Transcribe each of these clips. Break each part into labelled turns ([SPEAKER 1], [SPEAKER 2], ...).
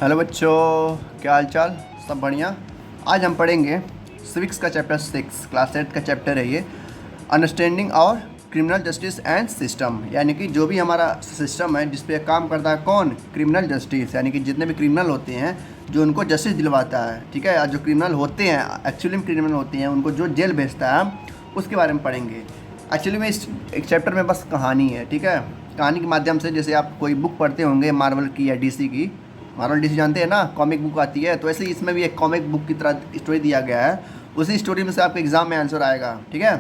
[SPEAKER 1] Hello बच्चों, क्या हाल चाल? सब बढ़िया। आज हम पढ़ेंगे सिविक्स का चैप्टर 6, क्लास 8 का चैप्टर है ये। अंडरस्टैंडिंग और क्रिमिनल जस्टिस एंड सिस्टम, यानी कि जो भी हमारा सिस्टम है जिस पे काम करता है कौन? क्रिमिनल जस्टिस, यानी कि जितने भी क्रिमिनल होते हैं जो उनको जस्टिस दिलवाता है, ठीक है। जो क्रिमिनल होते हैं, एक्चुअली में क्रिमिनल होते हैं, उनको जो जेल भेजता है उसके बारे में पढ़ेंगे। एक्चुअली में इस एक चैप्टर में बस कहानी है, ठीक है। कहानी के माध्यम से, जैसे आप कोई बुक पढ़ते होंगे मार्वल की या डीसी की, मार्वल डीसी जानते हैं ना, कॉमिक बुक आती है, तो ऐसे ही इसमें भी एक कॉमिक बुक की तरह स्टोरी दिया गया है। उसी स्टोरी में से आपके एग्जाम में आंसर आएगा, ठीक है।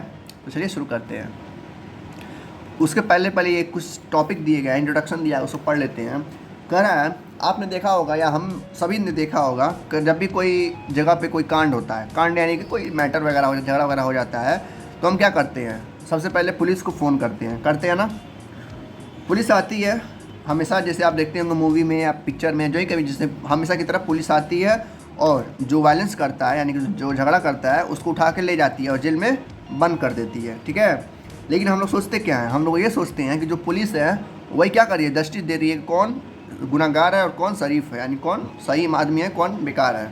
[SPEAKER 1] तो चलिए शुरू करते हैं। उसके पहले पहले ये कुछ टॉपिक दिए गए हैं, इंट्रोडक्शन दिया है, उसको पढ़ लेते हैं। कह रहा है, आपने देखा होगा या हम सभी ने देखा होगा कि जब भी कोई जगह पे कोई कांड होता है, कांड यानी कि कोई मैटर वगैरह हो, झगड़ा वगैरह हो जाता है, तो हम क्या करते हैं? सबसे पहले पुलिस को फ़ोन करते हैं ना। पुलिस आती है हमेशा, जैसे आप देखते होंगे मूवी में या पिक्चर में, जो ही कभी, जैसे हमेशा की तरफ पुलिस आती है और जो वायलेंस करता है, यानी कि जो झगड़ा करता है, उसको उठा के ले जाती है और जेल में बंद कर देती है, ठीक है। लेकिन हम लोग सोचते क्या है? हम लोग ये सोचते हैं कि जो पुलिस है वही क्या कर रही है? जस्टिस दे रही है, कौन गुनहगार है और कौन शरीफ है, यानी कौन सही आदमी है, कौन बेकार है।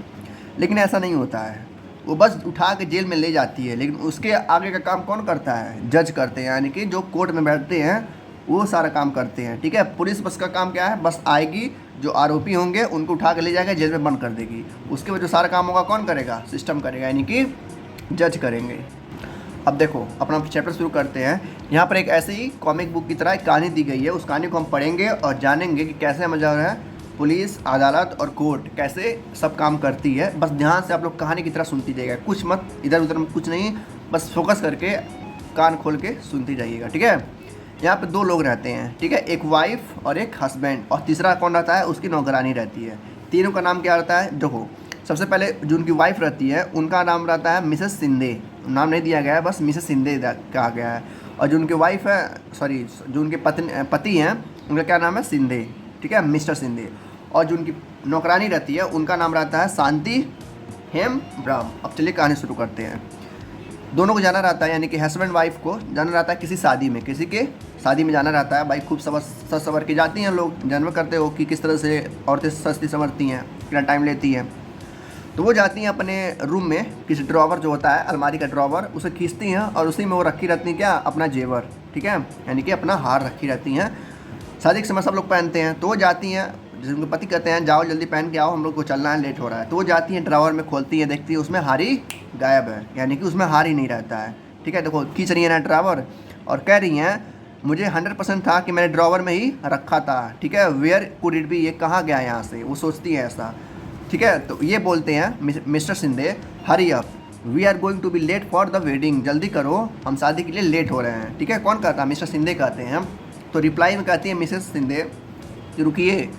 [SPEAKER 1] लेकिन ऐसा नहीं होता है। वो बस उठा के जेल में ले जाती है, लेकिन उसके आगे का काम कौन करता है? जज करते हैं, यानी कि जो कोर्ट में बैठते हैं वो सारा काम करते हैं, ठीक है। पुलिस बस का काम क्या है? बस आएगी, जो आरोपी होंगे उनको उठा के ले जाएगा, जेल में बंद कर देगी। उसके बाद जो सारा काम होगा कौन करेगा? सिस्टम करेगा, यानी कि जज करेंगे। अब देखो, अपना चैप्टर शुरू करते हैं। यहाँ पर एक ऐसी ही कॉमिक बुक की तरह एक कहानी दी गई है। उस कहानी को हम पढ़ेंगे और जानेंगे कि कैसे मजा है पुलिस, अदालत और कोर्ट कैसे सब काम करती है। बस ध्यान से आप लोग कहानी की तरह सुनती जाइएगा, कुछ मत इधर उधर में कुछ नहीं, बस फोकस करके कान खोल के सुनती जाइएगा, ठीक है। यहाँ पे दो लोग रहते हैं, ठीक है, एक वाइफ और एक हस्बैंड, और तीसरा कौन रहता है? उसकी नौकरानी रहती है। तीनों का नाम क्या रहता है? देखो, सबसे पहले जो उनकी वाइफ रहती है उनका नाम रहता है मिसेस सिंधे। नाम नहीं दिया गया है, बस मिसेस सिंधे कहा गया है। और जो उनकी वाइफ है, सॉरी, जो उनके पति हैं, उनका क्या नाम है? सिंधे, ठीक है, मिस्टर सिंधे। और जो उनकी नौकरानी रहती है उनका नाम रहता है शांति हेम ब्राह्म। अब चलिए कहानी शुरू करते हैं। दोनों को जाना रहता है, यानी कि हस्बैंड वाइफ को जाना रहता है किसी शादी में, किसी के शादी में जाना रहता है। भाई खूब सज सवर के जाती हैं लोग, जानवर करते हो कि किस तरह से औरतें सजती संवरती हैं, कितना टाइम लेती हैं। तो वो जाती हैं अपने रूम में, किसी ड्रॉवर जो होता है, अलमारी का ड्रॉवर, उसे खींचती हैं और उसी में वो रखी रहती हैं क्या? अपना जेवर, ठीक है, यानी कि अपना हार रखी रहती हैं। शादी के समय सब लोग पहनते हैं। तो वो जाती हैं, जैसे उनके पति कहते हैं जाओ जल्दी पहन के आओ, हम लोग को चलना है, लेट हो रहा है। तो वो जाती हैं, ड्रावर में खोलती हैं, देखती है उसमें हारी गायब है, यानी कि उसमें हार ही नहीं रहता है, ठीक है। देखो, खींच रही है ना ड्रावर और कह रही हैं मुझे 100% था कि मैंने ड्रावर में ही रखा था, ठीक है, वेयर कुड इट बी, ये कहाँ गया यहाँ से, वो सोचती है ऐसा, ठीक है। तो ये बोलते हैं mister Shinde, hurry up, we are going to be late for the wedding, जल्दी करो, हम शादी के लिए लेट हो रहे हैं, ठीक है। कौन कहता है? मिस्टर सिंधे कहते हैं। तो रिप्लाई में कहती है मिसेस सिंधे, रुकिए,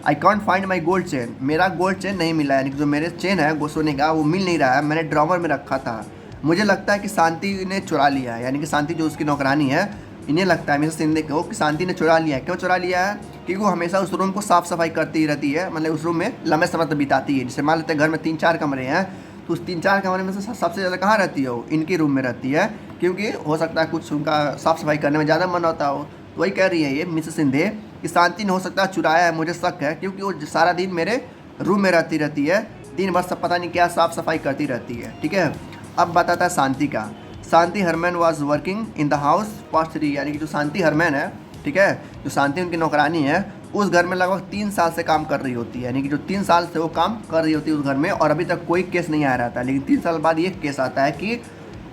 [SPEAKER 1] I can't find my gold chain, मेरा गोल्ड चेन नहीं मिला, यानी कि जो मेरे चेन है वो सोने का, वो मिल नहीं रहा है, मैंने ड्रॉवर में रखा था। मुझे लगता है कि शांति ने चुरा लिया है, यानी कि शांति जो उसकी नौकरानी है, इन्हें लगता है मिसेस सिंधे को कि शांति ने चुरा लिया है। क्यों चुरा लिया है? क्योंकि वो हमेशा उस रूम को साफ़ सफाई करती रहती है, मतलब उस रूम में लंबे समय तक बिताती है। जैसे मान लेते हैं घर में 3-4 कमरे हैं, तो उस 3-4 कमरे में से सबसे ज़्यादा कहाँ रहती है? वो इनके रूम में रहती है, क्योंकि हो सकता है कुछ उनका साफ़ सफाई करने में ज़्यादा मन होता हो। तो वही कह रही है ये मिसेस सिंधे कि शांति ने हो सकता है चुराया है, मुझे शक है, क्योंकि वो सारा दिन मेरे रूम में रहती है, दिन भर सब पता नहीं क्या साफ़ सफाई करती रहती है, ठीक है। अब बताता है शांति का। Shanti Harman was working in the house past 3, यानी कि जो शांति हरमैन है, ठीक है, जो शांति उनकी नौकरानी है, उस घर में लगभग 3 साल से काम कर रही होती है, यानी कि जो 3 साल से वो काम कर रही होती है उस घर में, और अभी तक कोई केस नहीं आ रहा था। लेकिन 3 साल बाद ये केस आता है कि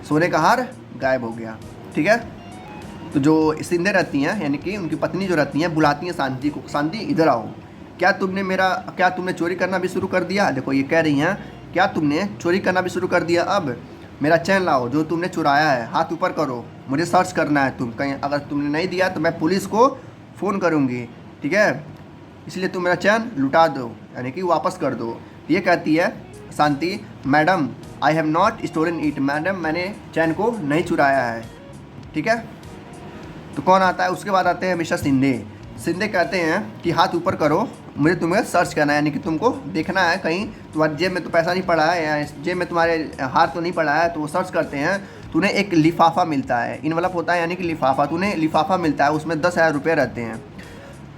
[SPEAKER 1] सोने का हार गायब हो गया, ठीक है। तो जो सिंधे रहती हैं, यानी कि उनकी पत्नी जो रहती हैं, बुलाती हैं शांति को, शांति इधर आओ, क्या तुमने चोरी करना भी शुरू कर दिया? देखो, ये कह रही हैं क्या तुमने चोरी करना भी शुरू कर दिया? अब मेरा चैन लाओ जो तुमने चुराया है, हाथ ऊपर करो, मुझे सर्च करना है। तुम कहीं अगर तुमने नहीं दिया तो मैं पुलिस को फ़ोन करूँगी, ठीक है, इसलिए तुम मेरा चैन लुटा दो, यानी कि वापस कर दो। ये कहती है Shanti, madam I have not stolen it, madam मैंने चैन को नहीं चुराया है, ठीक है। तो कौन आता है? उसके बाद आते हैं मिस्टर सिंधे। सिंधे कहते हैं कि हाथ ऊपर करो, मुझे तुम्हें सर्च करना है, यानी कि तुमको देखना है कहीं तुम्हारी जेब में तो पैसा नहीं पड़ा है, या जेब में तुम्हारे हार तो नहीं पड़ा है। तो वो सर्च करते हैं, तो उन्हें एक लिफाफा मिलता है, इनवलप होता है, यानी कि लिफाफा, तो उन्हें लिफाफा मिलता है, उसमें 10,000 रुपये रहते हैं।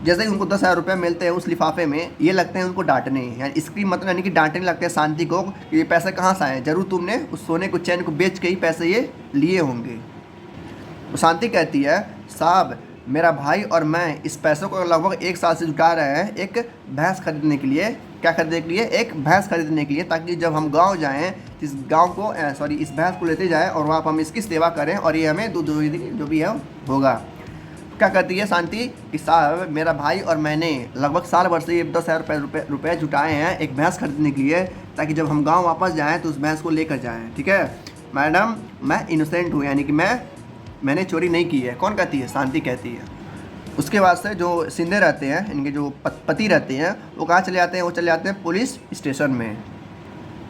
[SPEAKER 1] जैसे ही उनको 10,000 रुपये मिलते हैं उस लिफाफे में, ये लगते हैं उनको डांटने, यानी इसकी मतलब यानी कि डांटने लगते हैं शांति को कि ये पैसे कहाँ से आए, जरूर तुमने उस सोने को चैन को बेच के ही पैसे ये लिए होंगे। तो शांति कहती है साहब मेरा भाई और मैं इस पैसों को लगभग 1 साल से जुटा रहे हैं एक भैंस खरीदने के लिए। क्या खरीदने के लिए? एक भैंस खरीदने के लिए, ताकि जब हम गांव जाएं इस गांव को इस भैंस को लेते जाएं और वहाँ पर हम इसकी सेवा करें और ये हमें दूध जो भी है होगा। क्या कहती है शांति कि साहब मेरा भाई और मैंने लगभग साल भर से ये 10,000 रुपये जुटाए हैं एक भैंस खरीदने के लिए, ताकि जब हम गांव वापस जाएं तो उस भैंस को लेकर जाएं। ठीक है मैडम, मैं इनोसेंट हूँ, यानी कि मैंने चोरी नहीं की है। कौन कहती है? शांति कहती है। उसके बाद से जो सिंधे रहते हैं, इनके जो पति रहते हैं, वो कहाँ चले जाते हैं? वो चले जाते हैं पुलिस स्टेशन में।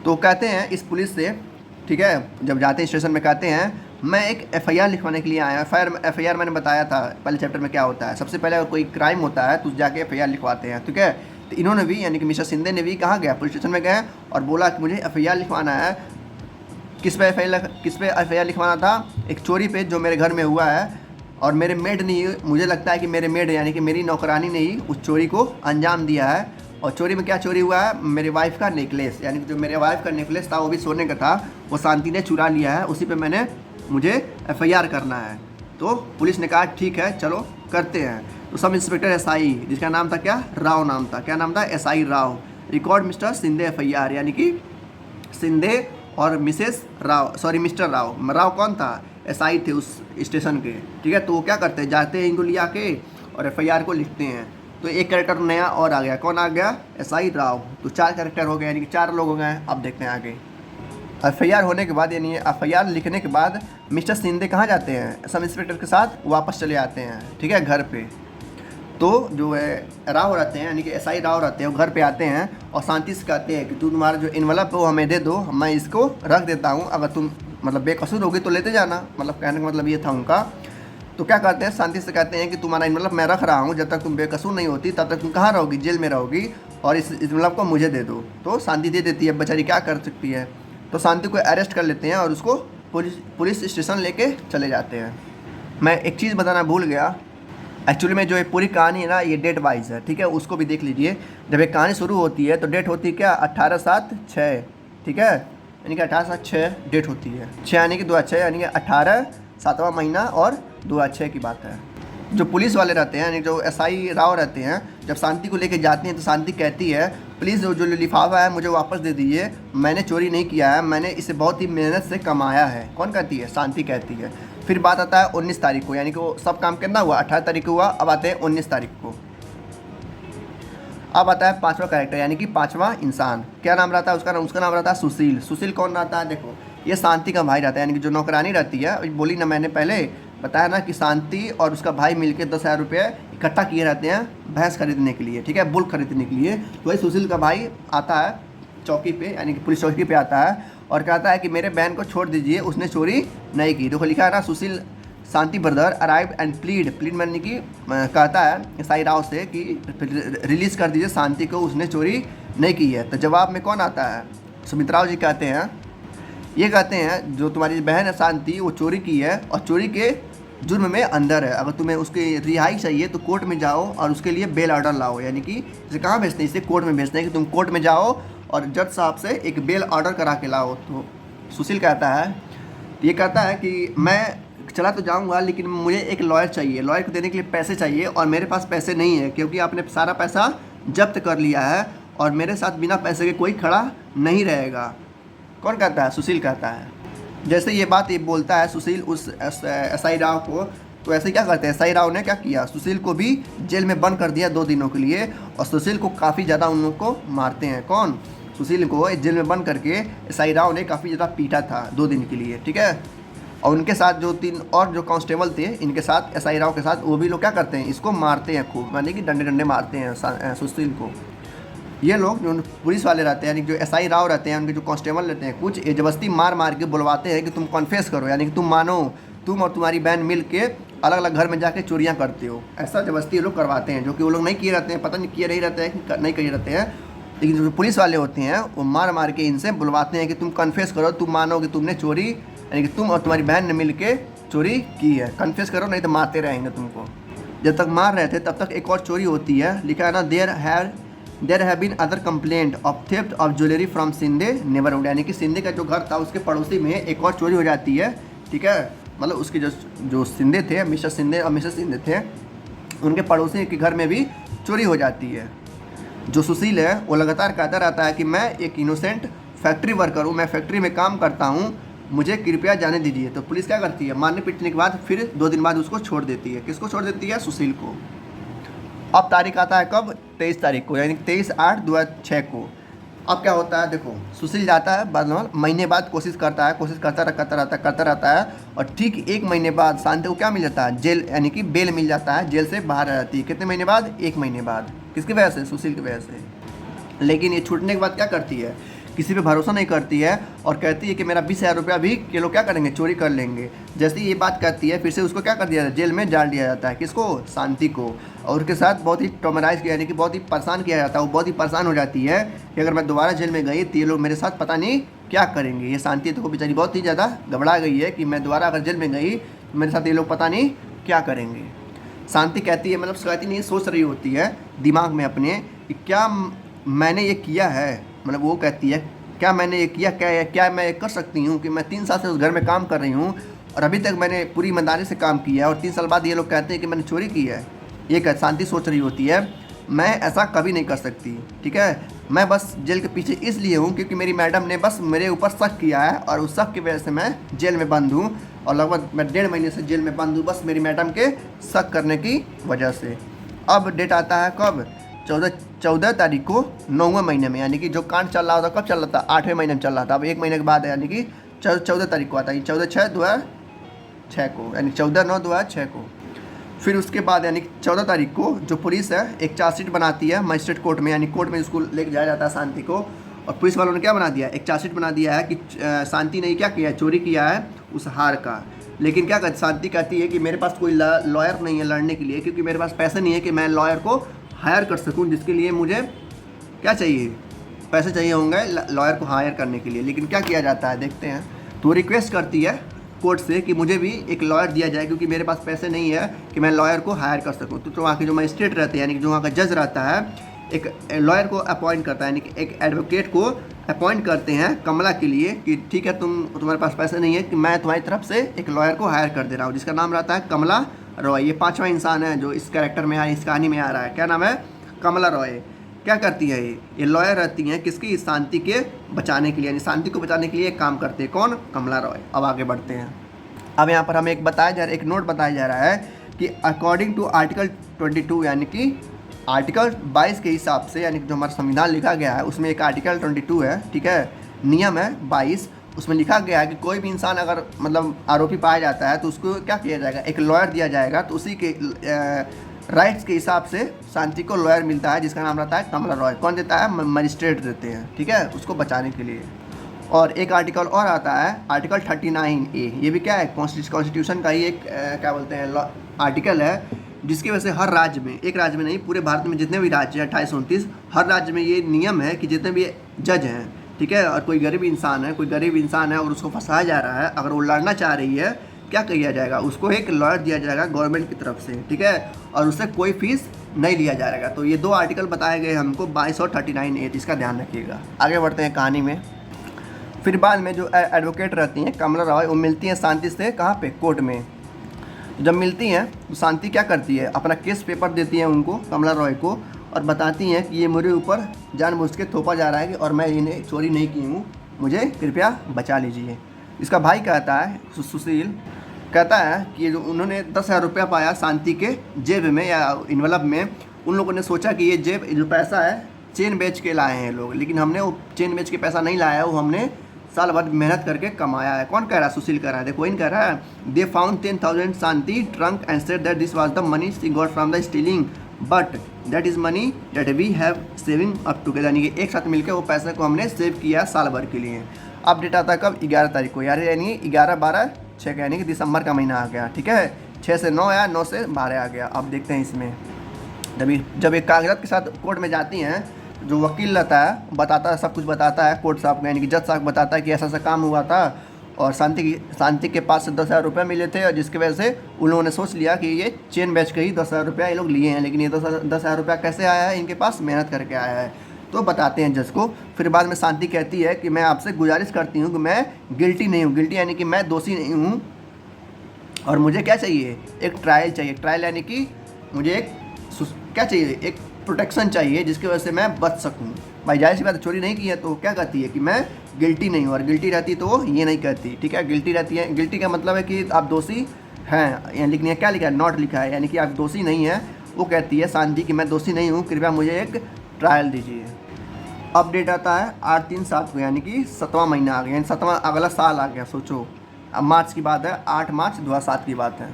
[SPEAKER 1] तो कहते हैं इस पुलिस से, ठीक है, जब जाते हैं स्टेशन में कहते हैं मैं एक FIR लिखवाने के लिए आया। FIR मैंने बताया था पहले चैप्टर में क्या होता है। सबसे पहले कोई क्राइम होता है तो जाके FIR लिखवाते हैं, ठीक है। तो इन्होंने भी, यानी कि मिस्टर सिंधे ने भी कहाँ गया? पुलिस स्टेशन में गए और बोला कि मुझे FIR लिखवाना है। किस पे FIR लिखवाना था? एक चोरी पे जो मेरे घर में हुआ है, और मेरे मेड ने, मुझे लगता है कि मेरे मेड यानी कि मेरी नौकरानी ने ही उस चोरी को अंजाम दिया है। और चोरी में क्या चोरी हुआ है? मेरे वाइफ का नेकलेस, यानी कि जो मेरे वाइफ का नेकलेस था वो भी सोने का था, वो शांति ने चुरा लिया है। उसी पे मुझे FIR करना है। तो पुलिस ने कहा ठीक है चलो करते हैं। तो सब इंस्पेक्टर SI, जिसका नाम था क्या? राव नाम था। क्या नाम था? SI Rao. Record mister Shinde FIR, यानी कि सिंधे और मिसेस राव, मिस्टर राव। राव कौन था? SI थे उस स्टेशन के, ठीक है। तो वो क्या करते हैं, जाते हैं इनको लिया के और FIR को लिखते हैं। तो एक कैरेक्टर नया और आ गया। कौन आ गया? SI राव। तो 4 कैरेक्टर हो गए, यानी कि 4 लोग हो गए। अब देखते हैं आगे। FIR होने के बाद, यानी FIR लिखने के बाद मिस्टर सिंधे कहाँ जाते हैं? सब इंस्पेक्टर के साथ वापस चले आते हैं, ठीक है, घर पे। तो जो है राव रहते हैं, यानी कि SI राव रहते हैं, वो घर पे आते हैं और शांति से कहते हैं कि तू तुम्हारा जो इन्वलप है वो हमें दे दो, मैं इसको रख देता हूँ, अगर तुम मतलब बेकसूर होगी तो लेते जाना। मतलब कहने का मतलब ये था उनका। तो क्या कहते हैं? शांति से कहते हैं कि तुम्हारा इन्वलप मैं रख रहा हूँ, जब तक तुम बेकसूर नहीं होती तब तक तुम कहाँ रहोगी? जेल में रहोगी, और इस इन्वलप को मुझे दे दो। तो शांति दे देती है, बेचारी क्या कर सकती है। तो शांति को अरेस्ट कर लेते हैं और उसको पुलिस स्टेशन लेके चले जाते हैं। मैं एक चीज़ बताना भूल गया, एक्चुअली में जो ये पूरी कहानी है ना, ये डेट वाइज है, ठीक है, उसको भी देख लीजिए। जब एक कहानी शुरू होती है तो डेट होती है क्या? 18/7/6, ठीक है, यानी कि 18/7/6 डेट होती है। 6 यानी कि 2006, यानी कि 18 7वां महीना और 2006 की बात है। जो पुलिस वाले रहते हैं, यानी जो SI राव रहते हैं, जब शांति को लेके जाते हैं तो शांति कहती है प्लीज़ जो लिफाफा है मुझे वापस दे दीजिए, मैंने चोरी नहीं किया है, मैंने इसे बहुत ही मेहनत से कमाया है। कौन कहती है? शांति कहती है। फिर बात आता है 19 तारीख को, यानी कि वो सब काम कितना हुआ? 18 तारीख को हुआ। अब आते हैं 19 तारीख को। अब आता है 5वां कैरेक्टर, यानी कि 5वां इंसान। क्या नाम रहता है उसका नाम रहता है सुशील। सुशील कौन रहता है? देखो, ये शांति का भाई रहता है, यानी कि जो नौकरानी रहती है। बोली ना मैंने पहले बताया ना कि शांति और उसका भाई मिलकर 10,000 रुपये इकट्ठा किए रहते हैं भैंस खरीदने के लिए, ठीक है, बुल खरीदने के लिए। तो वही सुशील का भाई आता है चौकी पे, यानी कि पुलिस चौकी पे आता है और कहता है कि मेरे बहन को छोड़ दीजिए, उसने चोरी नहीं की। देखो लिखा है ना, सुशील शांति ब्रदर अराइव एंड प्लीड मैंने कि कहता है SI राव से कि रिलीज़ कर दीजिए शांति को, उसने चोरी नहीं की है। तो जवाब में कौन आता है? सुमित्राव जी कहते हैं, ये कहते हैं जो तुम्हारी बहन है शांति, वो चोरी की है और चोरी के जुर्म में अंदर है। अगर तुम्हें उसकी रिहाई चाहिए तो कोर्ट में जाओ और उसके लिए बेल ऑर्डर लाओ, यानी कि इसे कहाँ भेजते हैं? इसे कोर्ट में भेजते हैं कि तुम कोर्ट में जाओ और जज साहब से एक बेल ऑर्डर करा के लाओ। तो सुशील कहता है, ये कहता है कि मैं चला तो जाऊंगा लेकिन मुझे एक लॉयर चाहिए, लॉयर को देने के लिए पैसे चाहिए और मेरे पास पैसे नहीं है, क्योंकि आपने सारा पैसा जब्त कर लिया है और मेरे साथ बिना पैसे के कोई खड़ा नहीं रहेगा। कौन कहता है? सुशील कहता है। जैसे ये बात ये बोलता है सुशील उस SI राव को, तो ऐसे क्या करते हैं, SI राव ने क्या किया, सुशील को भी जेल में बंद कर दिया 2 दिनों के लिए, और सुशील को काफ़ी ज़्यादा उन लोग को मारते हैं। कौन? सुशील को जेल में बंद करके SI राव ने काफ़ी ज़्यादा पीटा था 2 दिन के लिए, ठीक है। और उनके साथ जो 3 और जो कांस्टेबल थे इनके साथ, SI राव के साथ, वो भी लोग क्या करते हैं, इसको मारते हैं खूब, यानी कि डंडे मारते हैं सुशील को। ये लोग जो पुलिस वाले रहते हैं, यानी जो SI राव रहते हैं, उनके जो कांस्टेबल रहते हैं, कुछ जबरदस्ती मार के बुलवाते हैं कि तुम कॉन्फेस करो, यानी कि तुम मानो तुम और तुम्हारी बहन मिल के अलग अलग घर में जाके चोरियां करते हो। ऐसा जबरदस्ती ये लोग करवाते हैं, जो कि वो लोग नहीं किए रहते हैं, पता नहीं किए नहीं रहते हैं कि नहीं किए रहते हैं, लेकिन जो पुलिस वाले होते हैं वो मार के इनसे बुलवाते हैं कि तुम कन्फेस करो, तुम मानो कि तुमने चोरी, यानी कि तुम और तुम्हारी बहन ने मिल के चोरी की है, कन्फेस करो नहीं तो मारते रहेंगे तुमको। जब तक मार रहे थे तब तक एक और चोरी होती है। लिखा है ना, there have been other complaint of theft of jewellery from Shinde neighbourhood, यानी कि सिंधे का जो घर था उसके पड़ोसी में एक और चोरी हो जाती है। ठीक है, मतलब उसके जो सिंधे थे, मिस्टर सिंधे और मिसेस सिंधे थे, उनके पड़ोसी के घर में भी चोरी हो जाती है। जो सुशील है वो लगातार कहता रहता है कि मैं एक इनोसेंट फैक्ट्री वर्कर हूँ, मैं फैक्ट्री में काम करता हूँ, मुझे कृपया जाने दीजिए। तो पुलिस क्या करती है, मारने पीटने के बाद फिर 2 दिन बाद उसको छोड़ देती है। किसको छोड़ देती है? सुशील को। अब तारीख आता है कब? 23 तारीख को, यानी 23/8/2006 को। अब क्या होता है, देखो सुशील जाता है, बाद महीने बाद कोशिश करता रहता है और ठीक 1 महीने बाद शांति को क्या मिल जाता है? जेल, यानी कि बेल मिल जाता है, जेल से बाहर आ जाती है। कितने महीने बाद? 1 महीने बाद। किसकी वजह से? सुशील की वजह से। लेकिन ये छूटने के बाद क्या करती है, किसी पे भरोसा नहीं करती है और कहती है कि मेरा 20,000 रुपया भी ये लोग क्या करेंगे, चोरी कर लेंगे। जैसे ही ये बात कहती है फिर से उसको क्या कर दिया जाता है, जेल में डाल दिया जाता है। किसको? शांति को। और उसके साथ बहुत ही ट्रॉमेराइज किया, यानी कि बहुत ही परेशान किया जाता है। वो बहुत ही परेशान हो जाती है कि अगर मैं दोबारा जेल में गई तो ये लोग मेरे साथ पता नहीं क्या करेंगे। ये शांति तो बेचारी बहुत ही ज़्यादा घबरा गई है कि मैं दोबारा अगर जेल में गई तो मेरे साथ ये लोग पता नहीं क्या करेंगे। शांति कहती है, मतलब कहती नहीं, सोच रही होती है दिमाग में अपने कि क्या मैंने ये किया है, मतलब वो कहती है क्या मैंने ये किया, क्या मैं ये कर सकती हूँ कि मैं 3 साल से उस घर में काम कर रही हूँ और अभी तक मैंने पूरी ईमानदारी से काम किया है और 3 साल बाद ये लोग कहते हैं कि मैंने चोरी की है। ये शांति सोच रही होती है मैं ऐसा कभी नहीं कर सकती। ठीक है, मैं बस जेल के पीछे इसलिए हूँ क्योंकि मेरी मैडम ने बस मेरे ऊपर शक किया है और उस शक की वजह से मैं जेल में बंद हूँ और लगभग मैं 1.5 महीने से जेल में बंद हूँ, बस मेरी मैडम के शक करने की वजह से। अब डेट आता है कब? 14 तारीख को 9वें महीने में, यानी कि जो कांड चल रहा था कब चल रहा था? 8वें महीने में चल रहा था। अब 1 महीने के बाद है, यानी कि 14 तारीख को आता है, 14/6/2006 को, यानी 14/9/2006 को। फिर उसके बाद यानी 14 तारीख को जो पुलिस है एक चार्जशीट बनाती है मजिस्ट्रेट कोर्ट में, यानी कोर्ट में उसको लेके जाया जाता है शांति को। और पुलिस वालों ने क्या बना दिया, एक चार्जशीट बना दिया है कि शांति ने क्या किया है, चोरी किया है उस हार का। लेकिन क्या कहती, शांति कहती है कि मेरे पास कोई लॉयर नहीं है लड़ने के लिए, क्योंकि मेरे पास पैसे नहीं है कि मैं लॉयर को हायर कर सकूं, जिसके लिए मुझे क्या चाहिए, पैसे चाहिए होंगे लॉयर को हायर करने के लिए। लेकिन क्या किया जाता है देखते हैं। तो रिक्वेस्ट करती है कोर्ट से कि मुझे भी एक लॉयर दिया जाए क्योंकि मेरे पास पैसे नहीं है कि मैं लॉयर को हायर कर सकूं। तो वहाँ के जो मजिस्ट्रेट रहते हैं, यानी कि जो वहाँ का जज रहता है, एक लॉयर को अपॉइंट करता है, यानी कि एक एडवोकेट को अपॉइंट करते हैं कमला के लिए कि ठीक है तुम्हारे पास पैसे नहीं है कि मैं तुम्हारी तरफ से एक लॉयर को हायर कर दे रहा हूँ, जिसका नाम रहता है कमला रॉय। ये 5वां इंसान है जो इस कैरेक्टर में इस कहानी में आ रहा है। क्या नाम है? कमला रॉय। क्या करती है ये लॉयर रहती हैं किसकी? शांति के बचाने के लिए, यानी शांति को बचाने के लिए काम करते हैं। कौन? कमला रॉय। अब आगे बढ़ते हैं। अब यहाँ पर हमें एक नोट बताया जा रहा है कि अकॉर्डिंग टू आर्टिकल 22, यानी कि आर्टिकल 22 के हिसाब से, यानी कि जो हमारा संविधान लिखा गया है उसमें एक आर्टिकल 22 है, ठीक है, नियम है 22। उसमें लिखा गया है कि कोई भी इंसान अगर मतलब आरोपी पाया जाता है तो उसको क्या किया जाएगा, एक लॉयर दिया जाएगा। तो उसी के राइट्स के हिसाब से शांति को लॉयर मिलता है जिसका नाम रहता है कमला रॉय। कौन देता है? मजिस्ट्रेट देते हैं, ठीक है, उसको बचाने के लिए। और एक आर्टिकल और आता है आर्टिकल 39A। ये भी क्या है? कॉन्स्टिट्यूशन का ही एक क्या बोलते हैं आर्टिकल है, जिसकी वजह से हर राज्य में, एक राज्य में नहीं पूरे भारत में जितने भी राज्य हैं 28-29, हर राज्य में ये नियम है कि जितने भी जज हैं, ठीक है, और कोई गरीब इंसान है और उसको फंसाया जा रहा है, अगर वो लड़ना चाह रही है क्या किया जाएगा, उसको एक लॉयर दिया जाएगा गवर्नमेंट की तरफ से, ठीक है, और उससे कोई फीस नहीं लिया जाएगा। तो ये 2 आर्टिकल बताए गए हमको 22 और 39A, इसका ध्यान रखिएगा। आगे बढ़ते हैं कहानी में। फिर बाद में जो एडवोकेट रहती हैं कमला रॉय, वो मिलती हैं शांति से कहाँ पे? कोर्ट में। जब मिलती हैं तो शांति क्या करती है, अपना केस पेपर देती है उनको, कमला रॉय को, और बताती हैं कि ये मेरे ऊपर जानबूझ के थोपा जा रहा है और मैं इन्हें चोरी नहीं की हूँ, मुझे कृपया बचा लीजिए। इसका भाई कहता है, सुशील कहता है कि जो उन्होंने 10,000 रुपया पाया शांति के जेब में या इन्वेलप में, उन लोगों ने सोचा कि ये जेब जो पैसा है चेन बेच के लाए हैं लोग, लेकिन हमने वो चेन बेच के पैसा नहीं लाया है, वो हमने साल भर मेहनत करके कमाया है। कौन कह रहा है? सुशील कह रहा है। देखो इन कह रहा है, they found 10,000 Shanti trunk and said that this was the money she got from the stealing but that is money that we have saving up together, यानी कि एक साथ मिलकर वो पैसे को हमने सेव किया साल भर के लिए। अब डेट आता है कब? 11 तारीख को, यानी 11/12/6 यानी कि दिसंबर का महीना आ गया, ठीक है। 6 से 9 आया, 9 से 12 आ गया। अब देखते हैं इसमें जब एक कागजात के साथ कोर्ट में जाती हैं, जो वकील रहता है बताता है, सब कुछ बताता है कोर्ट साहब को, यानी कि जज साहब बताता है कि ऐसा ऐसा काम हुआ था और शांति के पास से 10,000 रुपये मिले थे, और जिसकी वजह से उन लोगों ने सोच लिया कि ये चेन बेच के ही 10,000 रुपया ये लोग लिए हैं। लेकिन ये 10,000 रुपया कैसे आया है, इनके पास मेहनत करके आया है। तो बताते हैं जज को। फिर बाद में शांति कहती है कि मैं आपसे गुजारिश करती हूँ कि मैं गिल्टी नहीं हूँ, गिल्टी यानी कि मैं दोषी नहीं हूँ, और मुझे क्या चाहिए, एक ट्रायल चाहिए। ट्रायल यानी कि मुझे एक क्या चाहिए, एक प्रोटेक्शन चाहिए जिसकी वजह से मैं बच सकूँ। भाई जाहिर सी बात, चोरी नहीं की है तो क्या कहती है कि मैं गिल्टी नहीं हूँ, और गिल्टी रहती तो वो ये नहीं कहती, ठीक है। गिल्टी रहती है, गिल्टी का मतलब है कि आप दोषी हैं, या लिखनी है क्या लिखा है, नॉट लिखा है, यानी कि आप दोषी नहीं हैं। वो कहती है शांति कि मैं दोषी नहीं हूँ, कृपया मुझे एक ट्रायल दीजिए। अपडेट आता है 8/3/7 को, यानी कि 7वां महीना आ गया, यानी 7वां अगला साल आ गया। सोचो, अब मार्च की बात है, 8 मार्च 2007 की बात है।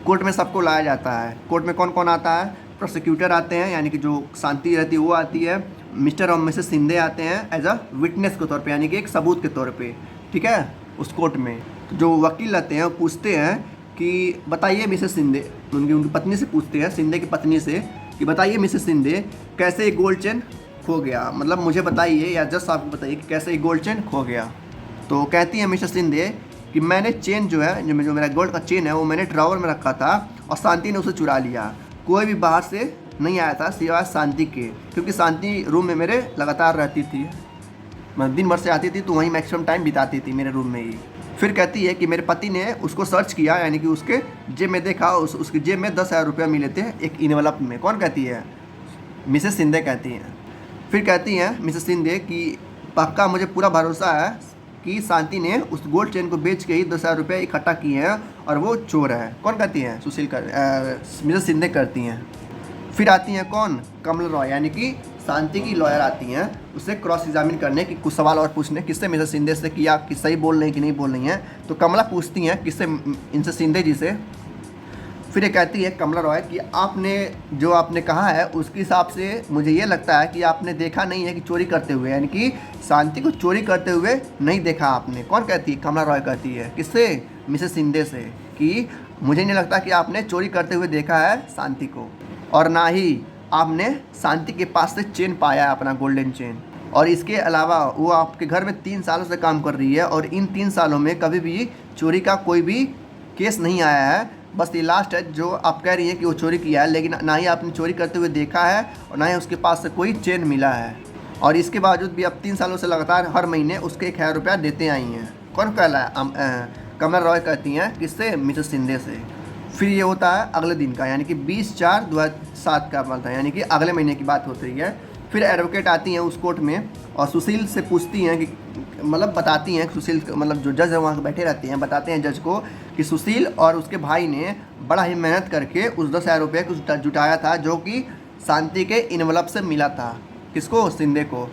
[SPEAKER 1] कोर्ट में सबको लाया जाता है। कोर्ट में कौन कौन आता है, प्रोसिक्यूटर आते हैं, यानी कि जो शांति रहती है वो आती है, मिस्टर और मिसेस सिंधे आते हैं एज अ विटनेस के तौर पे, यानी कि एक सबूत के तौर पे, ठीक है। उस कोर्ट में जो वकील रहते हैं वो पूछते हैं कि बताइए मिसेस सिंधे, उनकी पत्नी से पूछते हैं, सिंधे की पत्नी से, कि बताइए मिसेस सिंधे कैसे ये गोल्ड चेन खो गया, मतलब मुझे बताइए, या जज साहब को बताइए कि कैसे ये गोल्ड चेन खो गया। तो कहती है मिसेस सिंधे कि मैंने चेन जो है, जो मेरा गोल्ड का चेन है, वो मैंने ड्रॉवर में रखा था और शांति ने उसे चुरा लिया। कोई भी बाहर से नहीं आया था सिवाय शांति के, क्योंकि शांति रूम में मेरे लगातार रहती थी, मतलब दिन भर से आती थी तो वहीं मैक्सिमम टाइम बिताती थी मेरे रूम में ही। फिर कहती है कि मेरे पति ने उसको सर्च किया, यानी कि उसके जेब में देखा, उसकी जेब में 10,000 रुपया मिले थे एक इनवलप में। कौन कहती है, मिसेस सिंधे कहती हैं। फिर कहती हैं मिसेस सिंधे कि पक्का मुझे पूरा भरोसा है कि शांति ने उस गोल्ड चेन को बेच के ही 10,000 रुपये इकट्ठा किए हैं और वो चोर है। कौन कहती हैं, मिसेस सिंधे करती हैं। फिर आती हैं कौन, कमला रॉय, यानी कि शांति की लॉयर आती हैं उससे क्रॉस एग्जामिन करने की, कुछ सवाल और पूछने। किससे, मिसेस सिंधे से, कि आप सही बोल रही हैं कि नहीं बोल रही हैं। तो कमला पूछती हैं किससे, इनसे, सिंधे जी से। फिर ये कहती है कमला रॉय कि आपने जो आपने कहा है उसके हिसाब से मुझे ये लगता है कि आपने देखा नहीं है कि चोरी करते हुए, यानी कि शांति को चोरी करते हुए नहीं देखा आपने। कौन कहती है, कमला रॉय कहती है। किससे, मिसेस सिंधे से, कि मुझे नहीं लगता कि आपने चोरी करते हुए देखा है शांति को, और ना ही आपने शांति के पास से चेन पाया है, अपना गोल्डन चेन। और इसके अलावा वो आपके घर में 3 सालों से काम कर रही है, और इन 3 सालों में कभी भी चोरी का कोई भी केस नहीं आया है। बस ये लास्ट है जो आप कह रही हैं कि वो चोरी किया है, लेकिन ना ही आपने चोरी करते हुए देखा है और ना ही उसके पास से कोई चेन मिला है। और इसके बावजूद भी अब 3 सालों से लगातार हर महीने उसके 1,000 रुपया देते आई हैं। कौन कहला है, कमला रॉय कहती हैं। किससे, मिसेस सिंधे से। फिर ये होता है अगले दिन का, यानी कि 20/4/2007 का बात है, यानी कि अगले महीने की बात होती है। फिर एडवोकेट आती हैं उस कोर्ट में और सुशील से पूछती हैं कि, मतलब बताती हैं, सुशील मतलब जो जज है वहाँ बैठे रहते हैं, बताते हैं जज को कि सुशील और उसके भाई ने बड़ा ही मेहनत करके उस 10,000 रुपये को जुटाया था, जो कि शांति के इनवलप से मिला था। किसको, सिंधे को।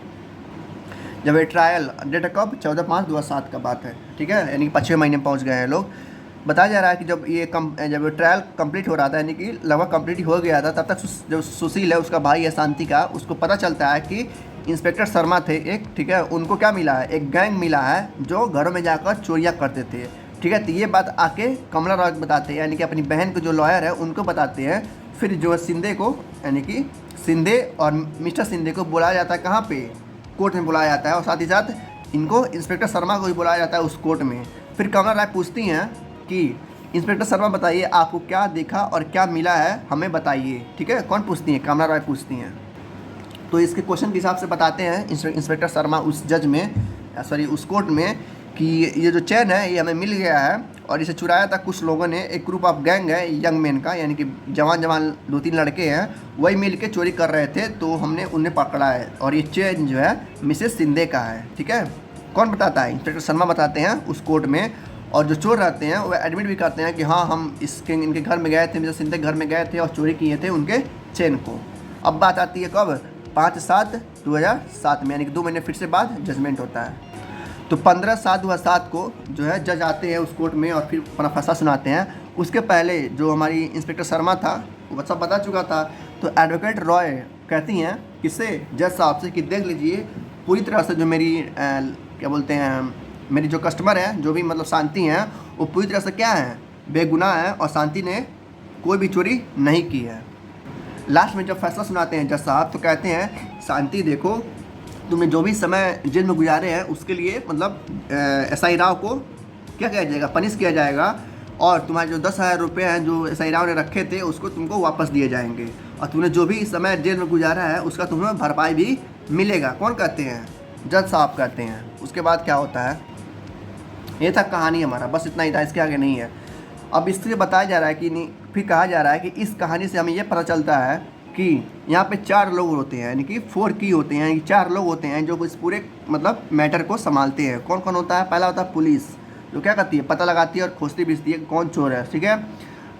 [SPEAKER 1] जब ये ट्रायल, डेट कब, 14/5/2007 का बात है, ठीक है, यानी कि 5वें महीने में पहुँच गए हैं लोग। बताया जा रहा है कि जब ये ट्रायल कंप्लीट हो रहा था, यानी कि लगभग कंप्लीट हो गया था, तब तक जो सुशील है, उसका भाई है शांति का, उसको पता चलता है कि इंस्पेक्टर शर्मा थे एक, ठीक है, उनको क्या मिला है, एक गैंग मिला है जो घरों में जाकर चोरियाँ करते थे, ठीक है। तो ये बात आके कमला रॉय बताते हैं, यानी कि अपनी बहन को जो लॉयर है उनको बताते हैं। फिर जो सिंधे को, यानी कि सिंधे और मिस्टर सिंधे को बुलाया जाता है, कहाँ पे, कोर्ट में बुलाया जाता है, और साथ ही साथ इनको इंस्पेक्टर शर्मा को भी बुलाया जाता है उस कोर्ट में। फिर कमला रॉय पूछती हैं कि इंस्पेक्टर शर्मा बताइए आपको क्या देखा और क्या मिला है, हमें बताइए, ठीक है। कौन पूछती हैं, कमला रॉय पूछती हैं। तो इसके क्वेश्चन के हिसाब से बताते हैं इंस्पेक्टर शर्मा उस जज में, सॉरी उस कोर्ट में, कि ये जो चैन है ये हमें मिल गया है और इसे चुराया था कुछ लोगों ने, एक ग्रुप ऑफ गैंग है यंग मैन का, यानी कि जवान 2-3 लड़के हैं, वही मिल के चोरी कर रहे थे, तो हमने उन्हें पकड़ा है, और ये चैन जो है मिसेस सिंधे का है, ठीक है। कौन बताता है, इंस्पेक्टर शर्मा बताते हैं उस कोर्ट में। और जो चोर रहते हैं वो एडमिट भी करते हैं कि हाँ हम इनके घर में गए थे, मिसेस सिंधे घर में गए थे और चोरी किए थे उनके चेन को। अब बात आती है कब, 5/7/2007 में, यानी कि 2 महीने फिर से बाद जजमेंट होता है। तो 15/7/2007 को जो है जज आते हैं उस कोर्ट में और फिर अपना फैसला सुनाते हैं। उसके पहले जो हमारी इंस्पेक्टर शर्मा था वो सब बता चुका था। तो एडवोकेट रॉय कहती हैं किससे, जज साहब से, कि देख लीजिए पूरी तरह से जो मेरी क्या बोलते हैं, मेरी जो कस्टमर है, जो भी मतलब शांति हैं, वो पूरी तरह से क्या है, बेगुनाह है, और शांति ने कोई भी चोरी नहीं की है। लास्ट में जब फैसला सुनाते हैं जज साहब तो कहते हैं, शांति देखो तुमने जो भी समय जेल में गुजारे हैं उसके लिए मतलब SI राव को क्या किया जाएगा, पनिश किया जाएगा, और तुम्हारे जो 10,000 रुपये हैं जो सैराव ने रखे थे उसको तुमको वापस दिए जाएंगे, और तुमने जो भी समय जेल में गुजारा है उसका तुम्हें भरपाई भी मिलेगा। कौन कहते हैं, जज साहब कहते हैं। उसके बाद क्या होता है, ये था कहानी हमारा, बस इतना ही था, इसके आगे नहीं है। अब इससे बताया जा रहा है कि नहीं, फिर कहा जा रहा है कि इस कहानी से हमें ये पता चलता है कि यहाँ पे 4 लोग होते हैं, यानी कि 4 की होते हैं, 4 लोग होते हैं जो इस पूरे मतलब मैटर को संभालते हैं। कौन कौन होता है, पहला होता है पुलिस, जो क्या करती है, पता लगाती है और खोजती बीचती है कौन चोर है, ठीक है।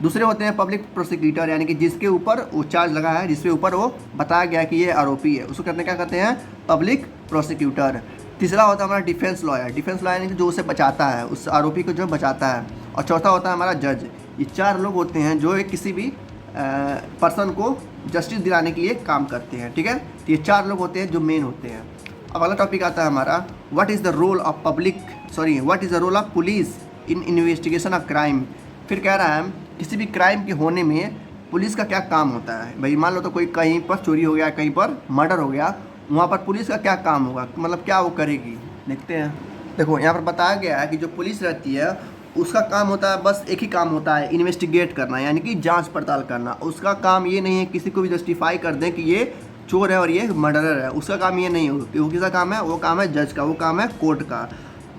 [SPEAKER 1] दूसरे होते हैं पब्लिक प्रोसिक्यूटर, यानी कि जिसके ऊपर वो चार्ज लगा है, जिसके ऊपर वो बताया गया कि ये आरोपी है, उसको कहते क्या कहते हैं, पब्लिक प्रोसिक्यूटर। तीसरा होता है हमारा डिफेंस लॉयर, डिफेंस लॉयर यानी कि जो उसे बचाता है, उस आरोपी को जो बचाता है। और चौथा होता है हमारा जज। ये 4 लोग होते हैं जो एक किसी भी पर्सन को जस्टिस दिलाने के लिए काम करते हैं, ठीक है। तो ये 4 लोग होते हैं जो मेन होते हैं। अब अगला टॉपिक आता है हमारा, what is the role of police in investigation of crime. फिर कह रहा है किसी भी क्राइम के होने में पुलिस का क्या काम होता है। भाई मान लो तो कोई कहीं पर चोरी हो गया, कहीं पर मर्डर हो गया, वहाँ पर पुलिस का क्या काम होगा, मतलब क्या वो करेगी, देखते हैं। देखो यहाँ पर बताया गया है कि जो पुलिस रहती है उसका काम होता है, बस एक ही काम होता है, इन्वेस्टिगेट करना, यानी कि जांच पड़ताल करना। उसका काम ये नहीं है किसी को भी जस्टिफाई कर दें कि ये चोर है और ये मर्डरर है, उसका काम ये नहीं हो। वो किसका काम है, वो काम है जज का, वो काम है कोर्ट का।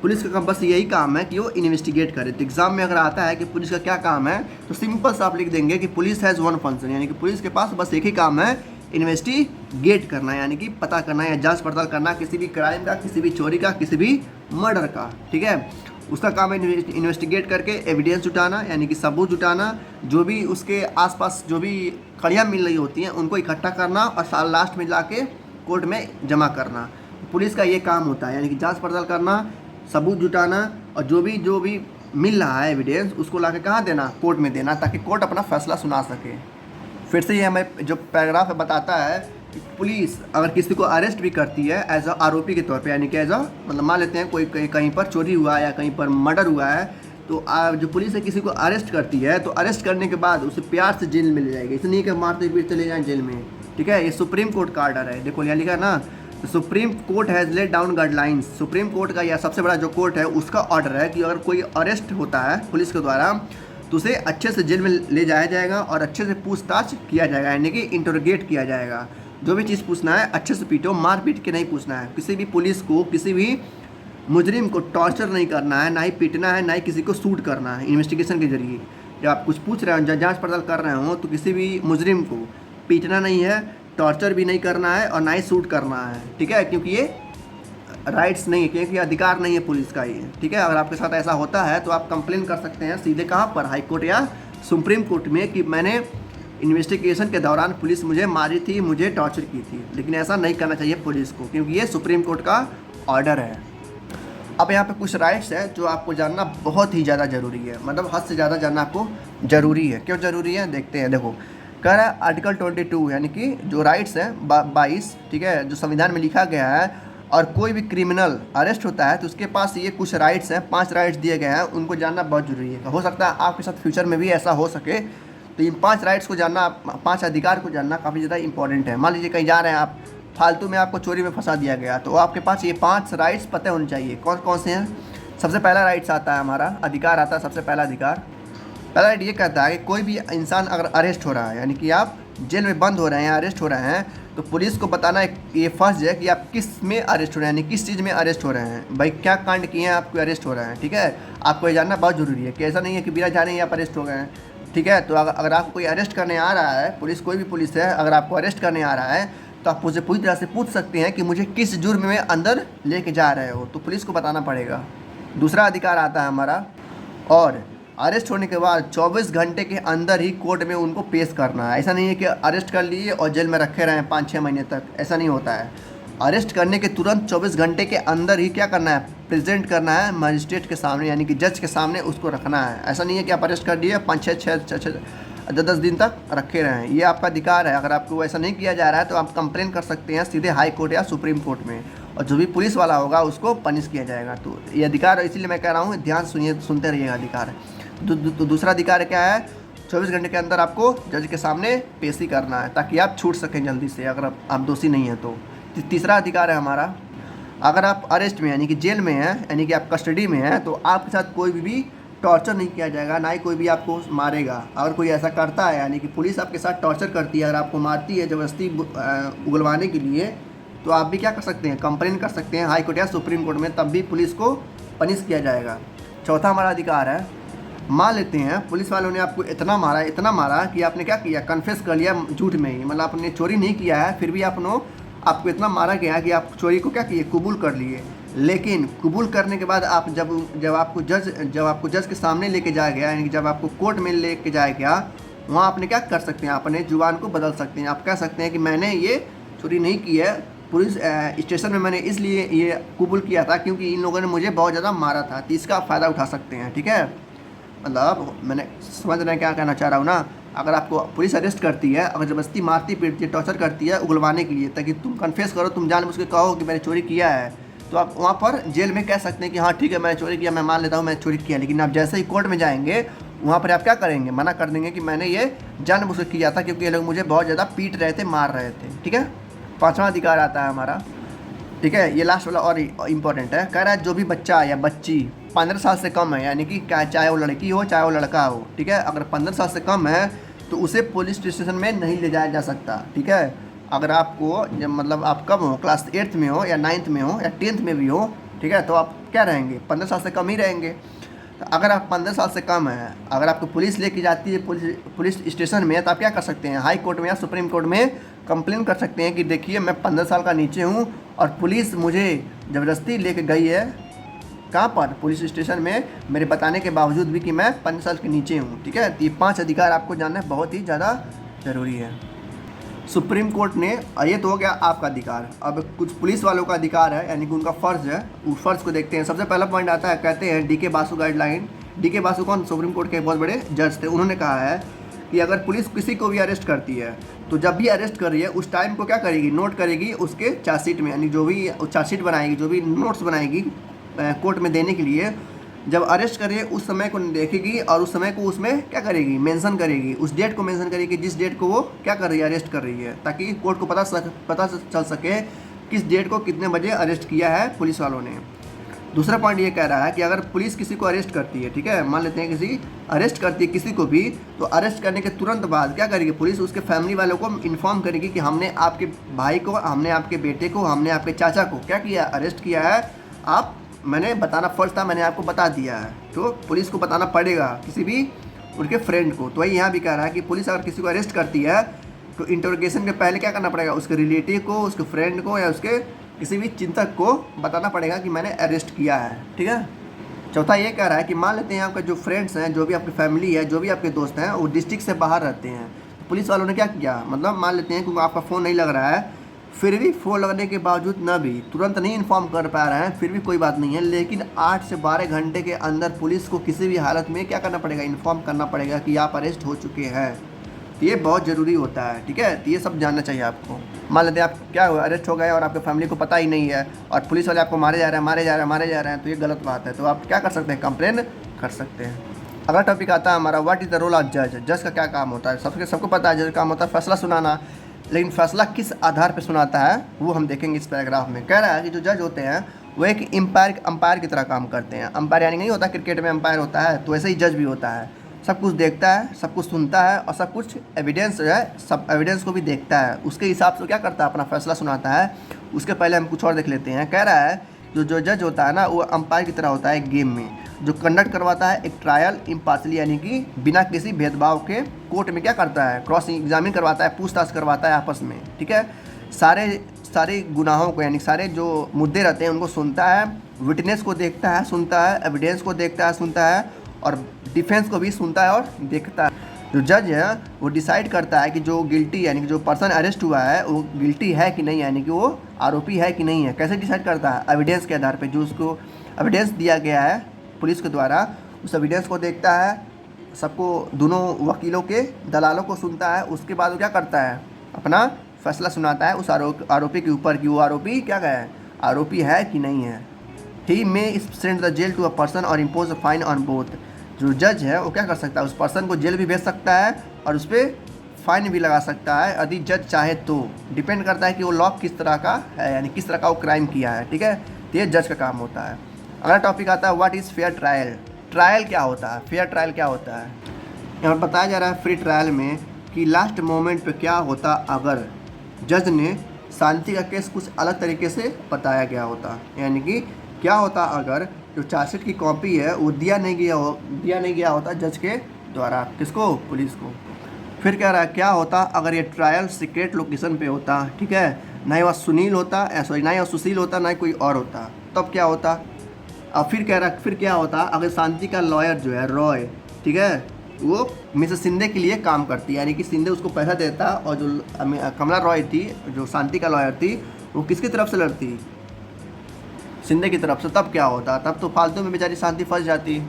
[SPEAKER 1] पुलिस का काम बस यही काम है कि वो इन्वेस्टिगेट करे। तो एग्जाम में अगर आता है कि पुलिस का क्या काम है, तो सिंपल सा आप लिख देंगे कि पुलिस हैज़ वन फंक्शन, यानी कि पुलिस के पास बस एक ही काम है, इन्वेस्टिगेट करना, यानी कि पता करना या जांच पड़ताल करना किसी भी क्राइम का, किसी भी चोरी का, किसी भी मर्डर का, ठीक है। उसका काम है इन्वेस्टिगेट करके एविडेंस जुटाना, यानी कि सबूत जुटाना, जो भी उसके आसपास जो भी कड़ियाँ मिल रही होती हैं उनको इकट्ठा करना और साल लास्ट में जाके कोर्ट में जमा करना। पुलिस का ये काम होता है, यानी कि जांच पड़ताल करना, सबूत जुटाना, और जो भी मिल रहा है एविडेंस उसको लाके कहाँ देना, कोर्ट में देना, ताकि कोर्ट अपना फैसला सुना सके। फिर से ये हमें जो पैराग्राफ बताता है कि पुलिस अगर किसी को अरेस्ट भी करती है एज अ आरोपी के तौर पे, यानी कि एज अ मतलब मान लेते हैं कोई कहीं पर चोरी हुआ है या कहीं पर मर्डर हुआ है, तो जो पुलिस है किसी को अरेस्ट करती है तो अरेस्ट करने के बाद उसे प्यार से जेल मिल जाएगी, इसलिए कि मारते पीटते ले जाएँ जेल में, ठीक है। ये सुप्रीम कोर्ट का आर्डर है, देखो यहाँ लिखा है ना, supreme court has laid down guidelines. Supreme court का या सबसे बड़ा जो कोर्ट है उसका ऑर्डर है कि अगर कोई अरेस्ट होता है पुलिस के द्वारा तो उसे अच्छे से जेल में ले जाया जाएगा और अच्छे से पूछताछ किया जाएगा, यानी कि इंटरोगेट किया जाएगा। जो भी चीज़ पूछना है अच्छे से पीटो, मार पीट के नहीं पूछना है। किसी भी पुलिस को, किसी भी मुजरिम को टॉर्चर नहीं करना है, ना ही पीटना है, ना ही किसी को शूट करना है। इन्वेस्टिगेशन के जरिए जब आप कुछ पूछ रहे हो, जांच पड़ताल कर रहे हो, तो किसी भी मुजरिम को पीटना नहीं है, टॉर्चर भी नहीं करना है और ना ही शूट करना है, ठीक है, क्योंकि ये राइट्स नहीं है, क्योंकि अधिकार नहीं है पुलिस का ये, ठीक है। अगर आपके साथ ऐसा होता है तो आप कंप्लेन कर सकते हैं सीधे कहाँ पर, हाई कोर्ट या सुप्रीम कोर्ट में, कि मैंने इन्वेस्टिगेशन के दौरान पुलिस मुझे मारी थी, मुझे टॉर्चर की थी। लेकिन ऐसा नहीं करना चाहिए पुलिस को, क्योंकि ये सुप्रीम कोर्ट का ऑर्डर है। अब यहाँ पे कुछ राइट्स हैं जो आपको जानना बहुत ही ज़्यादा ज़रूरी है, मतलब हद से ज़्यादा जानना आपको ज़रूरी है। क्यों ज़रूरी है, देखते हैं। देखो कह रहा है आर्टिकल 22, यानी कि जो राइट्स हैं 22, ठीक है, जो संविधान में लिखा गया है, और कोई भी क्रिमिनल अरेस्ट होता है तो उसके पास ये कुछ राइट्स हैं, 5 राइट्स दिए गए हैं, उनको जानना बहुत ज़रूरी है। हो सकता है आपके साथ फ्यूचर में भी ऐसा हो सके, तो इन 5 राइट्स को जानना, 5 अधिकार को जानना काफ़ी ज़्यादा इंपॉर्टेंट है। मान लीजिए कहीं जा रहे हैं आप, फालतू में आपको चोरी में फंसा दिया गया, तो आपके पास ये 5 राइट्स पता होने चाहिए। कौन कौन से हैं? सबसे पहला राइट्स आता है हमारा, अधिकार आता है, सबसे पहला अधिकार। पहला राइट ये कहता है कि कोई भी इंसान अगर अरेस्ट हो रहा है, यानी कि आप जेल में बंद हो रहे हैं, अरेस्ट हो रहे हैं, तो पुलिस को बताना ये फर्ज है कि आप किस में अरेस्ट हो रहे हैं, यानी किस चीज़ में अरेस्ट हो रहे हैं, भाई क्या कांड किए हैं आपको अरेस्ट हो रहे हैं, ठीक है। आपको ये जानना बहुत ज़रूरी है कि ऐसा नहीं है कि बिना जाने ही आप अरेस्ट हो गए हैं, ठीक है। तो अगर आपको कोई अरेस्ट करने आ रहा है, पुलिस कोई भी पुलिस है, अगर आपको अरेस्ट करने आ रहा है तो आप मुझे पूरी तरह से पूछ सकते हैं कि मुझे किस जुर्म में अंदर लेके जा रहे हो, तो पुलिस को बताना पड़ेगा। दूसरा अधिकार आता है हमारा, और अरेस्ट होने के बाद 24 घंटे के अंदर ही कोर्ट में उनको पेश करना है। ऐसा नहीं है कि अरेस्ट कर लिए और जेल में रखे रहें 5-6 महीने तक, ऐसा नहीं होता है। अरेस्ट करने के तुरंत 24 घंटे के अंदर ही क्या करना है, प्रेजेंट करना है मजिस्ट्रेट के सामने, यानी कि जज के सामने उसको रखना है। ऐसा नहीं है कि आप अरेस्ट कर दिए 5-6-10 दिन तक रखे रहें, ये आपका अधिकार है। अगर आपको ऐसा नहीं किया जा रहा है तो आप कंप्लेन कर सकते हैं सीधे हाई कोर्ट या सुप्रीम कोर्ट में, और जो भी पुलिस वाला होगा उसको पनिश किया जाएगा। तो ये अधिकार, इसीलिए मैं कह रहा हूँ ध्यान सुनिए, सुनते रहिएगा अधिकार है। तो दूसरा अधिकार क्या है, 24 घंटे के अंदर आपको जज के सामने पेशी करना है, ताकि आप छूट सकें जल्दी से अगर आप दोषी नहीं हैं तो। तीसरा अधिकार है हमारा अगर आप अरेस्ट में यानी कि जेल में हैं, यानी कि आप कस्टडी में हैं, तो आपके साथ कोई भी टॉर्चर नहीं किया जाएगा, ना ही कोई भी आपको मारेगा। अगर कोई ऐसा करता है, यानी कि पुलिस आपके साथ टॉर्चर करती है, अगर आपको मारती है ज़बरदस्ती उगलवाने के लिए, तो आप भी क्या कर सकते हैं, कंप्लेन कर सकते हैं हाई कोर्ट या सुप्रीम कोर्ट में, तब भी पुलिस को पनिश किया जाएगा। चौथा हमारा अधिकार है, मान लेते हैं पुलिस वालों ने आपको इतना मारा कि आपने क्या किया, कन्फेस कर लिया झूठ में ही, मतलब आपने चोरी नहीं किया है, फिर भी आपको इतना मारा गया कि आप चोरी को क्या किए, कबूल कर लिए। लेकिन कबूल करने के बाद आप जब आपको जज के सामने लेके जाया गया, यानी कि जब आपको कोर्ट में लेके जाया गया, वहाँ आपने क्या कर सकते हैं, अपने जुबान को बदल सकते हैं। आप कह सकते हैं कि मैंने ये चोरी नहीं की है, पुलिस स्टेशन में मैंने इसलिए ये कबूल किया था क्योंकि इन लोगों ने मुझे बहुत ज़्यादा मारा था, तो इसका फ़ायदा उठा सकते हैं। ठीक है, मतलब मैंने समझ रहे हैं क्या कहना चाह रहा हूँ ना। अगर आपको पुलिस अरेस्ट करती है, अगर ज़बरदस्ती मारती पीटती टॉर्चर करती है उगलवाने के लिए, ताकि तुम कन्फेस करो, तुम जानबूझ के कहो कि मैंने चोरी किया है, तो आप वहाँ पर जेल में कह सकते हैं कि हाँ ठीक है मैंने चोरी किया, मैं मान लेता हूँ मैंने चोरी किया। लेकिन आप जैसे ही कोर्ट में जाएंगे, वहाँ पर आप क्या करेंगे, मना कर देंगे कि मैंने ये जानबूझ के किया था क्योंकि ये लोग मुझे बहुत ज़्यादा पीट रहे थे, मार रहे थे। ठीक है, पाँचवा अधिकार आता है हमारा। ठीक है, ये लास्ट वाला और इम्पोर्टेंट है, कह रहा है जो भी बच्चा या बच्ची 15 साल से कम है, यानी कि चाहे वो लड़की हो चाहे वो लड़का हो, ठीक है, अगर 15 साल से कम है तो उसे पुलिस स्टेशन में नहीं ले जाया जा सकता। ठीक है, अगर आपको मतलब आप कब हो, क्लास 8th में हो या 9th में हो या 10th में भी हो, ठीक है, तो आप क्या रहेंगे, 15 साल से कम ही रहेंगे। तो अगर आप 15 साल से कम है, अगर आपको पुलिस लेके जाती है पुलिस स्टेशन में, तो आप क्या कर सकते हैं, हाई कोर्ट में या सुप्रीम कोर्ट में कंप्लेन कर सकते हैं कि देखिए मैं 15 साल का नीचे हूँ और पुलिस मुझे ज़बरदस्ती लेके गई है, कहाँ पर, पुलिस स्टेशन में, मेरे बताने के बावजूद भी कि मैं 15 साल के नीचे हूँ। ठीक है, तो ये 5 अधिकार आपको जानना बहुत ही ज़्यादा ज़रूरी है। सुप्रीम कोर्ट ने, ये तो हो गया आपका अधिकार। अब कुछ पुलिस वालों का अधिकार है, यानी कि उनका फ़र्ज़ है, उस फ़र्ज़ को देखते हैं। सबसे पहला पॉइंट आता है, कहते हैं DK Basu guideline. DK Basu कौन, सुप्रीम कोर्ट के बहुत बड़े जज थे। उन्होंने कहा है कि अगर पुलिस किसी को भी अरेस्ट करती है, तो जब भी अरेस्ट कर रही है उस टाइम को क्या करेगी, नोट करेगी उसके चार्जशीट में, यानी जो भी चार्जशीट बनाएगी, जो भी नोट्स बनाएगी कोर्ट में देने के लिए, जब अरेस्ट करिए उस समय को देखेगी और उस समय को उसमें क्या करेगी, मेंशन करेगी, उस डेट को मेंशन करेगी जिस डेट को वो क्या कर रही है, अरेस्ट कर रही है, ताकि कोर्ट को पता चल सके किस डेट को कितने बजे अरेस्ट किया है पुलिस वालों ने। दूसरा पॉइंट ये कह रहा है कि अगर पुलिस किसी को अरेस्ट करती है, ठीक है, मान लेते हैं किसी अरेस्ट करती है किसी को भी, तो अरेस्ट करने के तुरंत बाद क्या करेगी पुलिस, उसके फैमिली वालों को इन्फॉर्म करेगी कि हमने आपके भाई को, हमने आपके बेटे को, हमने आपके चाचा को क्या किया, अरेस्ट किया है। मैंने बताना फ़र्ज़ था, मैंने आपको बता दिया है, तो पुलिस को बताना पड़ेगा किसी भी उनके फ्रेंड को। तो वही यहाँ भी कह रहा है कि पुलिस अगर किसी को अरेस्ट करती है तो इंटरोगेशन के पहले क्या करना पड़ेगा, उसके रिलेटिव को, उसके फ्रेंड को या उसके किसी भी चिंतक को बताना पड़ेगा कि मैंने अरेस्ट किया है। ठीक है, चौथा ये कह रहा है कि मान लेते हैं आपके जो फ्रेंड्स हैं, जो भी आपकी फैमिली है, जो भी आपके दोस्त हैं, वो डिस्ट्रिक्ट से बाहर रहते हैं। तो पुलिस वालों ने क्या किया, मतलब मान लेते हैं क्योंकि आपका फ़ोन नहीं लग रहा है, फिर भी फ़ोन लगने के बावजूद न भी तुरंत नहीं इन्फॉर्म कर पा रहे हैं, फिर भी कोई बात नहीं है, लेकिन 8 से 12 घंटे के अंदर पुलिस को किसी भी हालत में क्या करना पड़ेगा, इन्फॉर्म करना पड़ेगा कि आप अरेस्ट हो चुके हैं। तो ये बहुत ज़रूरी होता है। ठीक है, तो ये सब जानना चाहिए आपको। मान लेते हैं आप क्या हुआ, अरेस्ट हो गए और आपके फैमिली को पता ही नहीं है और पुलिस वाले आपको मारे जा रहे हैं, तो ये गलत बात है। तो आप क्या कर सकते हैं, कंप्लेन कर सकते हैं। अगला टॉपिक आता है हमारा, what is the role of जज। जज का क्या काम होता है, सबको पता है, जज का काम होता है फैसला सुनाना, लेकिन फैसला किस आधार पर सुनाता है वो हम देखेंगे इस पैराग्राफ में। कह रहा है कि जो जज होते हैं वो एक अंपायर की तरह काम करते हैं। अंपायर यानी नहीं होता क्रिकेट में अंपायर होता है, तो वैसे ही जज भी होता है, सब कुछ देखता है, सब कुछ सुनता है और सब कुछ एविडेंस जो है, सब एविडेंस को भी देखता है, उसके हिसाब से क्या करता है, अपना फैसला सुनाता है। उसके पहले हम कुछ और देख लेते हैं। कह रहा है जो जज होता है ना, वो अंपायर की तरह होता है एक गेम में, जो कंडक्ट करवाता है एक ट्रायल इम्पार्शली, यानी कि बिना किसी भेदभाव के कोर्ट में क्या करता है, क्रॉस एग्जामिन करवाता है, पूछताछ करवाता है आपस में। ठीक है, सारे गुनाहों को, यानी सारे जो मुद्दे रहते हैं उनको सुनता है, विटनेस को देखता है, सुनता है, एविडेंस को देखता है, सुनता है, और डिफेंस को भी सुनता है और देखता है। जो जज है वो डिसाइड करता है कि जो गिल्टी, यानी कि जो पर्सन अरेस्ट हुआ है वो गिल्टी है कि नहीं, यानी कि वो आरोपी है कि नहीं है। कैसे डिसाइड करता है, एविडेंस के आधार पे, जो उसको एविडेंस दिया गया है पुलिस के द्वारा, उस एविडेंस को देखता है, सबको, दोनों वकीलों के, दलालों को सुनता है, उसके बाद वो क्या करता है, अपना फैसला सुनाता है उस आरोपी के ऊपर कि वो आरोपी क्या है, आरोपी है कि नहीं है। He may send the jail to a person और इम्पोज फाइन ऑन बोथ। जो जज है वो क्या कर सकता है, उस पर्सन को जेल भी भेज सकता है और उस पर फाइन भी लगा सकता है यदि जज चाहे तो। डिपेंड करता है कि वो लॉ किस तरह का है, यानी किस तरह का वो क्राइम किया है, ठीक है। तो ये जज का काम होता है। अगला टॉपिक आता है what is fair trial. Trial क्या होता है, फेयर ट्रायल क्या होता है। यहाँ बताया जा रहा है फ्री ट्रायल में कि लास्ट मोमेंट पे क्या होता अगर जज ने शांति का केस कुछ अलग तरीके से बताया गया होता, यानी कि क्या होता अगर जो चार्जशीट की कॉपी है वो दिया नहीं गया होता जज के द्वारा, किसको, पुलिस को। फिर कह रहा है क्या होता अगर ये ट्रायल सीक्रेट लोकेशन पे होता, ठीक है, ना ही वह सुनील होता, सॉरी ना ही वह सुशील होता, ना ही कोई और होता, तब क्या होता। अब फिर कह रहा है फिर क्या होता अगर शांति का लॉयर जो है रॉय, ठीक है, वो मिसेस शिंदे के लिए काम करती, यानी कि शिंदे उसको पैसा देता और जो कमला रॉय थी जो शांति का लॉयर थी वो किसकी तरफ से लड़ती, शिंदे की तरफ से। तब क्या होता, तब तो फालतू में बेचारी शांति फंस जाती,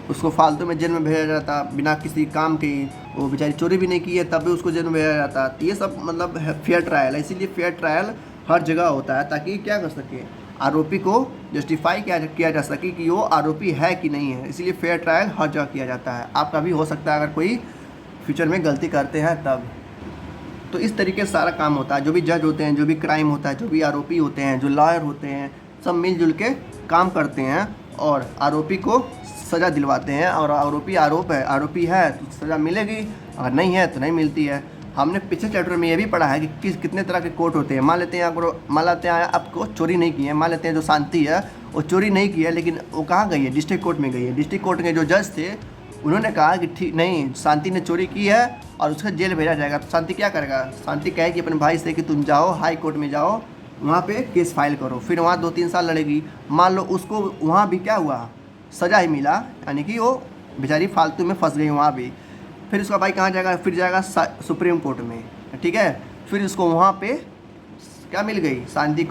[SPEAKER 1] उसको फालतू में जेल में भेजा जाता बिना किसी काम के। वो बेचारी चोरी भी नहीं की है तब भी उसको जेल में भेजा जाता। तो ये सब मतलब फेयर ट्रायल है, इसीलिए फेयर ट्रायल हर जगह होता है ताकि क्या कर सके, आरोपी को जस्टिफाई किया जा सके कि वो आरोपी है कि नहीं है। इसीलिए फेयर ट्रायल हर जगह किया जाता है। आपका भी हो सकता है अगर कोई फ्यूचर में गलती करते हैं तब। तो इस तरीके से सारा काम होता है। जो भी जज होते हैं, जो भी क्राइम होता है, जो भी आरोपी होते हैं, जो लॉयर होते हैं, सब मिलजुल के काम करते हैं और आरोपी को सज़ा दिलवाते हैं। और आरोपी है तो सज़ा मिलेगी, अगर नहीं है तो नहीं मिलती है। हमने पिछले चैप्टर में ये भी पढ़ा है कि कितने तरह के कोर्ट होते हैं। मान लेते हैं आपको चोरी नहीं की है, मान लेते हैं जो शांति है वो चोरी नहीं की है, लेकिन वो कहाँ गई है, डिस्ट्रिक्ट कोर्ट में गई है। डिस्ट्रिक्ट कोर्ट के जो जज थे उन्होंने कहा कि ठीक नहीं, शांति ने चोरी की है और उसका जेल भेजा जाएगा। तो शांति क्या करेगा, शांति कहेगी अपने भाई से कि तुम जाओ हाई कोर्ट में जाओ, वहाँ पे केस फाइल करो, फिर वहाँ 2-3 साल लड़ेगी। मान लो उसको वहाँ भी क्या हुआ, सज़ा ही मिला, यानी कि वो बेचारी फालतू में फंस गई वहाँ भी। फिर उसका भाई कहाँ जाएगा, फिर जाएगा सुप्रीम कोर्ट में, ठीक है। फिर उसको वहाँ पे क्या मिल गई, शांति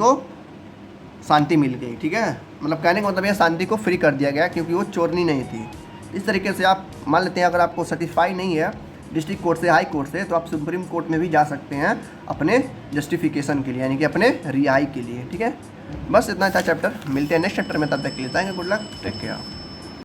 [SPEAKER 1] मिल गई, ठीक है। मतलब कहने का मतलब यह शांति को फ्री कर दिया गया क्योंकि वो चोरनी नहीं थी। इस तरीके से आप मान लेते हैं अगर आपको सर्टिफाई नहीं है डिस्ट्रिक्ट कोर्ट से, हाई कोर्ट से, तो आप सुप्रीम कोर्ट में भी जा सकते हैं अपने जस्टिफिकेशन के लिए, यानी कि अपने रिहाई के लिए, ठीक है। बस इतना था चैप्टर। मिलते हैं नेक्स्ट चैप्टर में, तब तक के लिए thank you, good luck, take care.